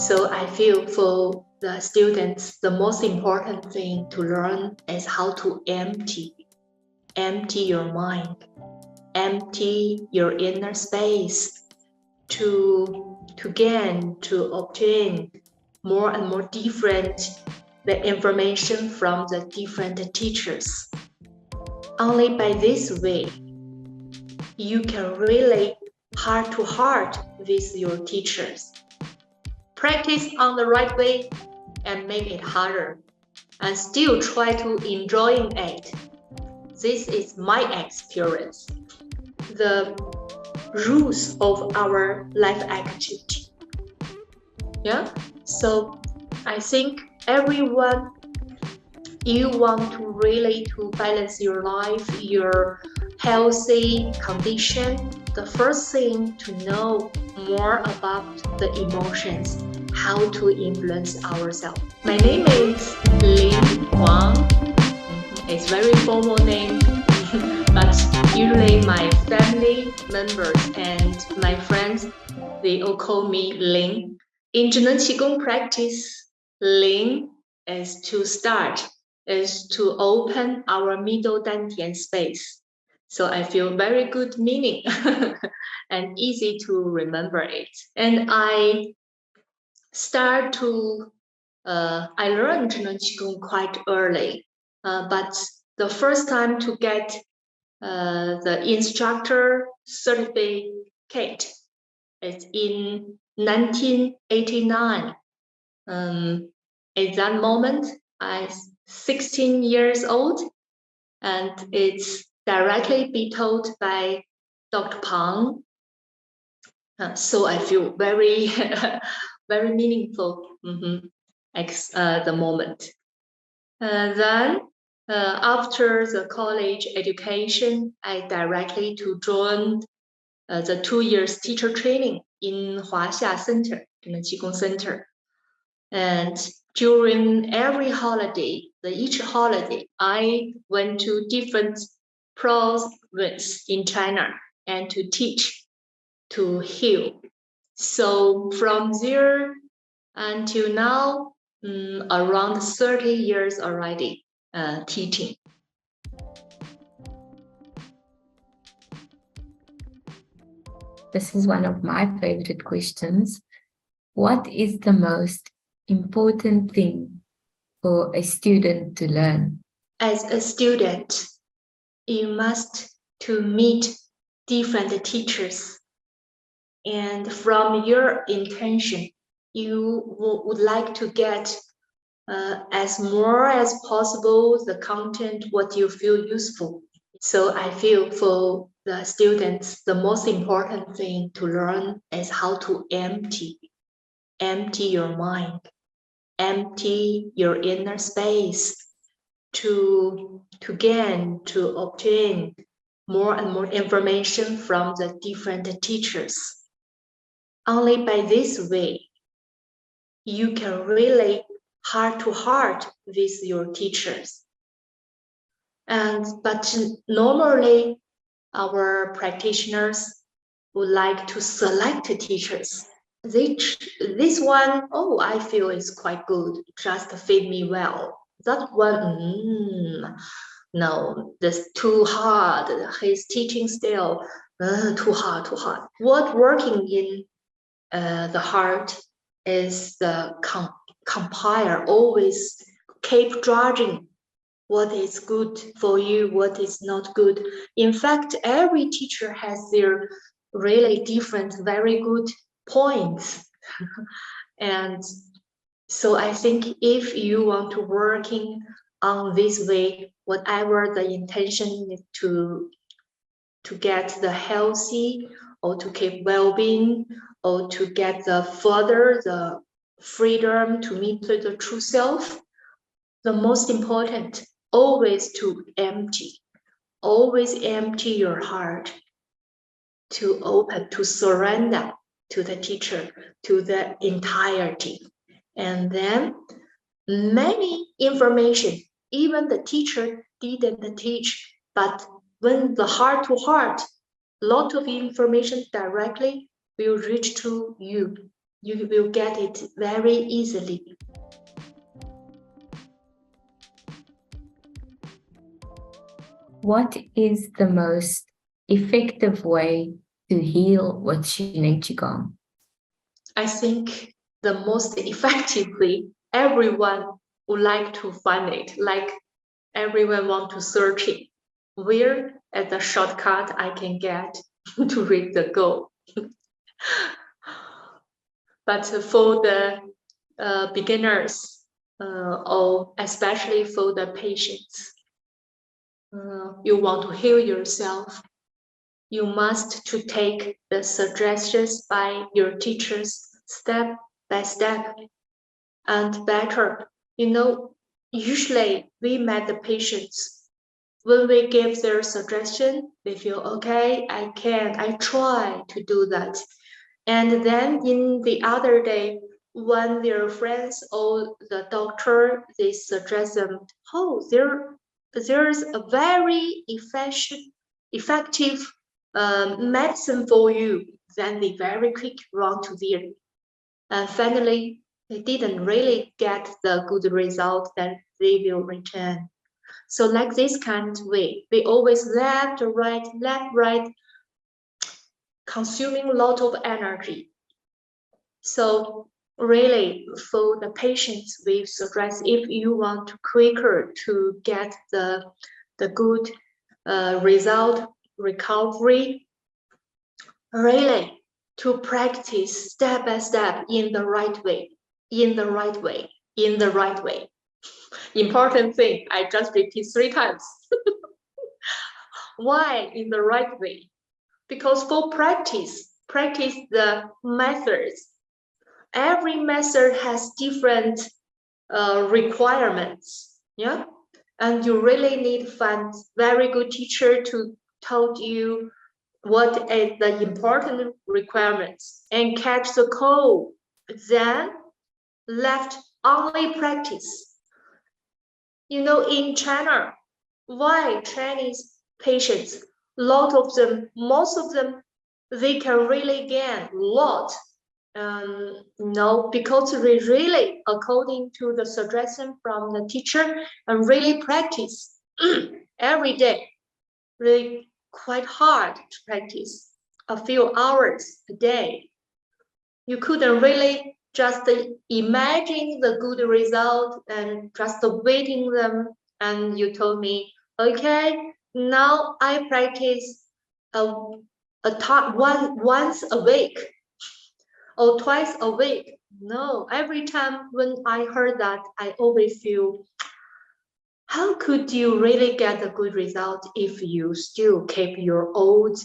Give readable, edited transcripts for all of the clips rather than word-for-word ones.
So I feel for the students, the most important thing to learn is how to empty your mind, empty your inner space to obtain more and more different the information from the different teachers. Only by this way, you can relate heart to heart with your teachers. Practice on the right way and make it harder, and still try to enjoy it. This is my experience. The rules of our life activity. Yeah, so I think everyone, you want to really to balance your life, your healthy condition. The first thing to know more about the emotions, how to influence ourselves. My name is Wang. It's very formal name, but usually my family members and my friends, they all call me Ling. In Zhineng Qigong practice, Ling is to start, is to open our middle dantian space. So I feel very good meaning and easy to remember it. And I start to, I learned Zhineng Qigong quite early, but the first time to get the instructor certificate is in 1989. At that moment, I was 16 years old, and it's directly be taught by Dr. Pang. So I feel very, very meaningful the moment. Then after the college education, I directly to join the 2 years teacher training in Huaxia Center, in the Qigong Center. And during every holiday, each holiday, I went to different provinces in China and to teach, to heal. So from there until now, around 30 years already teaching. This is one of my favorite questions. What is the most important thing for a student to learn? As a student, you must to meet different teachers, and from your intention, you would like to get as more as possible the content what you feel useful. So I feel for the students, the most important thing to learn is how to empty your mind, empty your inner space to obtain more and more information from the different teachers. Only by this way, you can relate heart to heart with your teachers. But normally, our practitioners would like to select teachers. This one, oh, I feel is quite good, just fit me well. That one, no, that's too hard. His teaching style, too hard. What working in the heart is the compile, always keep judging what is good for you, what is not good. In fact, every teacher has their really different, very good points. And so I think if you want to working on this way, whatever the intention is to get the healthy or to keep well-being or to get the further the freedom to meet the true self, the most important, always to always empty your heart, to open, to surrender to the teacher, to the entirety. And then many information, even the teacher didn't teach, but when the heart to heart, lot of information directly will reach to you. You will get it very easily. What is the most effective way to heal with Zhineng Qigong? I think the most effectively, everyone would like to find it, like everyone want to search it. Where as a shortcut I can get to reach the goal. But for the beginners, or especially for the patients, you want to heal yourself, you must to take the suggestions by your teachers step by step and better. Usually we met the patients. When we give their suggestion, they feel, okay, I try to do that. And then in the other day, when their friends or the doctor, they suggest them, oh, there's a very effective medicine for you. Then they very quick run to there. And finally, they didn't really get the good result that they will return. So like this kind of way, we always left, right, consuming a lot of energy. So really, for the patients, we suggest if you want quicker to get the good result, recovery, really to practice step by step in the right way. Important thing, I just repeat 3 times. Why in the right way? Because for practice the methods. Every method has different requirements, yeah? And you really need to find very good teacher to tell you what is the important requirements and catch the code. Then left only practice. In China, why Chinese patients, most of them, they can really gain a lot. No, because we really, according to the suggestion from the teacher, and really practice every day. Really quite hard to practice a few hours a day. You couldn't really just imagine the good result and just waiting them. And you told me, okay, now I practice once a week or twice a week. No, every time when I heard that, I always feel, how could you really get a good result if you still keep your old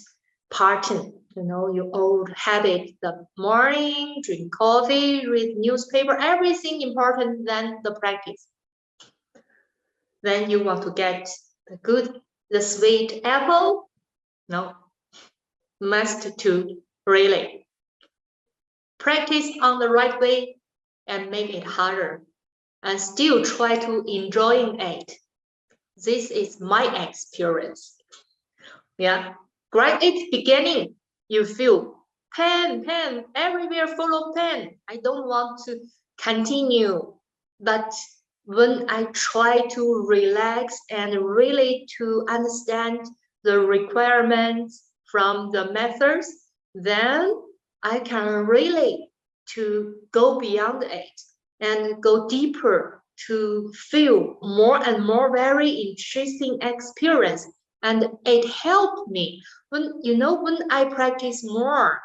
pattern, your old habit, the morning, drink coffee, read newspaper, everything important than the practice. Then you want to get the sweet apple? No, must to really practice on the right way and make it harder and still try to enjoy it. This is my experience. Yeah, right at the beginning, you feel pain, everywhere full of pain. I don't want to continue. But when I try to relax and really to understand the requirements from the methods, then I can really to go beyond it and go deeper to feel more and more very interesting experience. And it helped me when I practice more,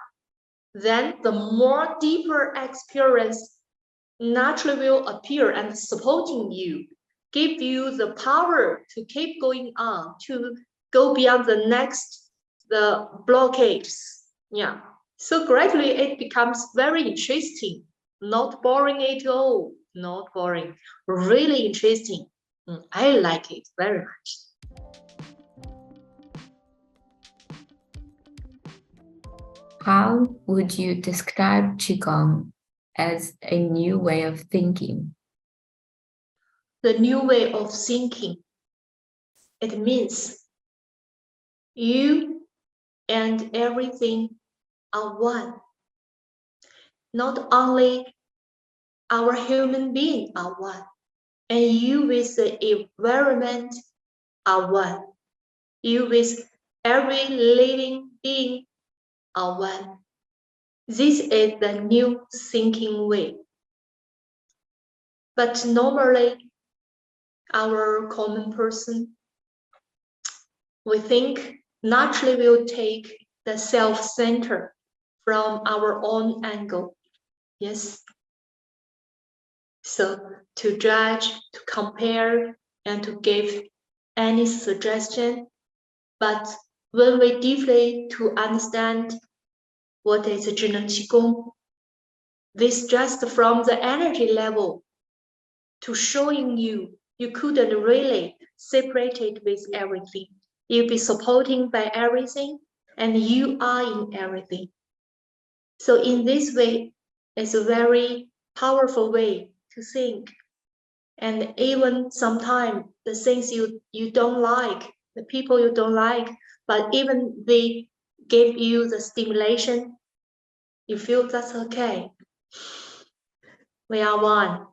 then the more deeper experience naturally will appear and supporting you, give you the power to keep going on, to go beyond the blockades. Yeah. So gradually it becomes very interesting, not boring at all, not boring, really interesting. I like it very much. How would you describe Qigong as a new way of thinking? The new way of thinking, it means you and everything are one. not only our human being are one, and you with the environment are one. You with every living being are one. This is the new thinking way. But normally, our common person, we think naturally will take the self-center from our own angle. Yes. So to judge, to compare, and to give any suggestion. But when we deeply to understand what is Zhineng Qigong, this just from the energy level to showing you, you couldn't really separate it with everything. You'll be supporting by everything, and you are in everything. So in this way, it's a very powerful way to think. And even sometimes the things you don't like, the people you don't like, but even they give you the stimulation, you feel that's okay. We are one.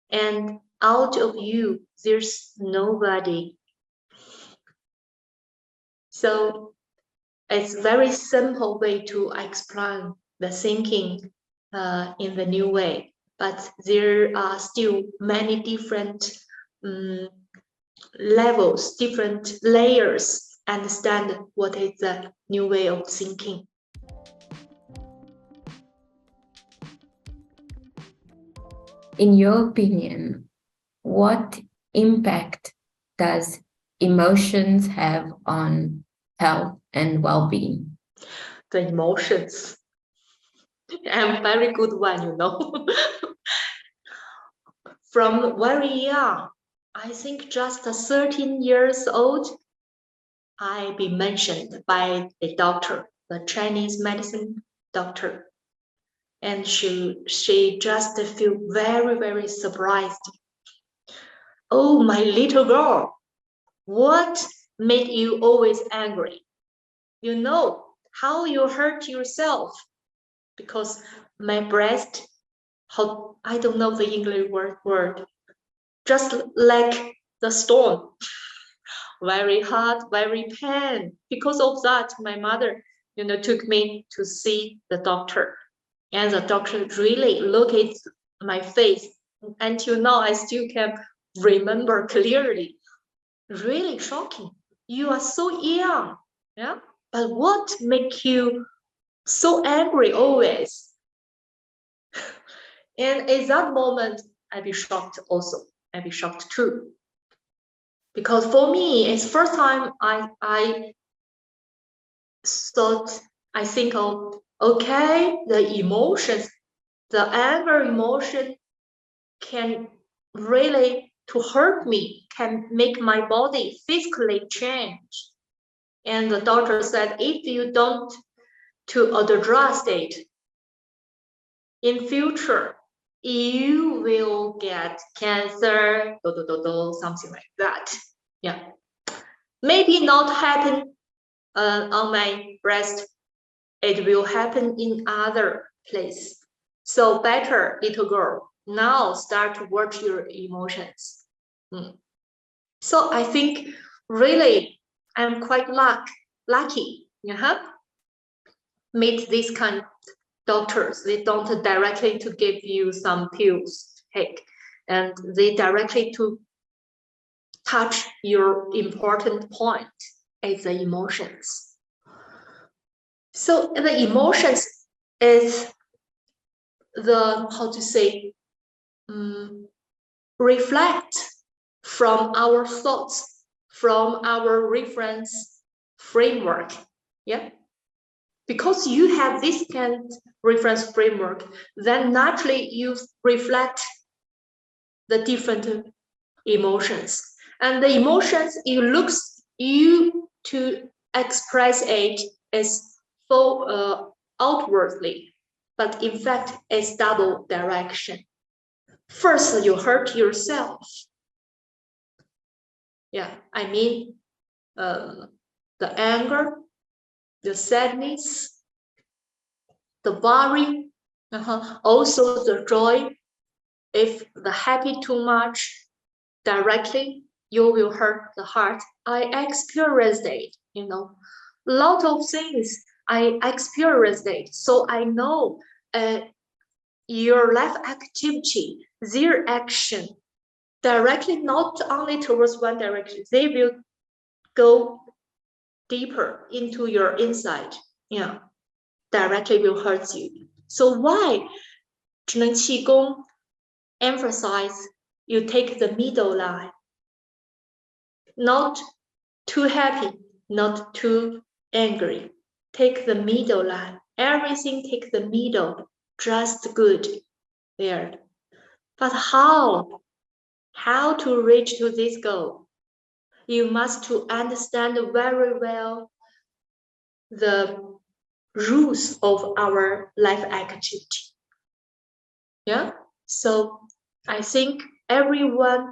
And out of you, there's nobody. So it's a very simple way to explain the thinking in the new way. But there are still many different levels, different layers, understand what is the new way of thinking. In your opinion, what impact does emotions have on health and well-being? The emotions. I'm very good one, you know. From very young, I think just 13 years old, I be mentioned by a doctor, the Chinese medicine doctor. And she just feel very, very surprised. Oh, my little girl, what made you always angry? You know how you hurt yourself because my breast, how I don't know the English word, just like the stone, very hard, very pain. Because of that, my mother, took me to see the doctor, and the doctor really looked at my face. Until now, I still can remember clearly. Really shocking. You are so young, yeah. But what make you so angry always? And at that moment, I'd be shocked also. I'd be shocked too. Because for me, it's first time I thought, I think of, okay, the emotions, the anger emotion can really to hurt me, can make my body physically change. And the doctor said, if you don't to address it, in future, you will get cancer, something like that. Yeah. Maybe not happen on my breast. It will happen in other place. So better, little girl, now start to watch your emotions. So I think really I'm quite lucky. Meet this kind of doctors. They don't directly to give you some pills, take, and they directly to touch your important point is the emotions. So the emotions is the, how to say, reflect from our thoughts, from our reference framework. Yeah. Because you have this kind of reference framework, then naturally you reflect the different emotions. And the emotions you to express it is so outwardly, but in fact it's double direction. First, you hurt yourself. Yeah, I mean, the anger, the sadness, the worry, Also the joy, if the happy too much, directly you will hurt the heart. I experienced it, lot of things I experienced it. So I know your life activity, their action, directly not only towards one direction, they will go deeper into your inside. Directly will hurt you. So why Zhineng Qigong emphasize you take the middle line? Not too happy, not too angry. Take the middle line. Everything take the middle, just good there. But how? How to reach to this goal? You must to understand very well the rules of our life activity. Yeah. So I think everyone,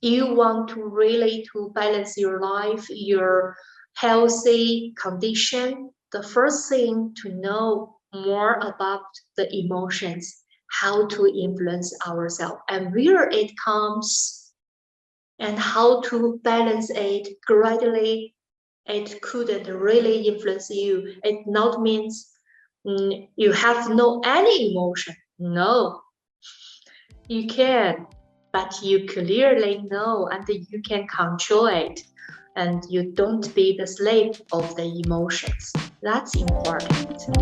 you want to really to balance your life, your healthy condition. The first thing to know more about the emotions, how to influence ourselves and where it comes and how to balance it gradually. It couldn't really influence you. It not means you have no any emotion. No, you can, but you clearly know and you can control it, and you don't be the slave of the emotions. That's important.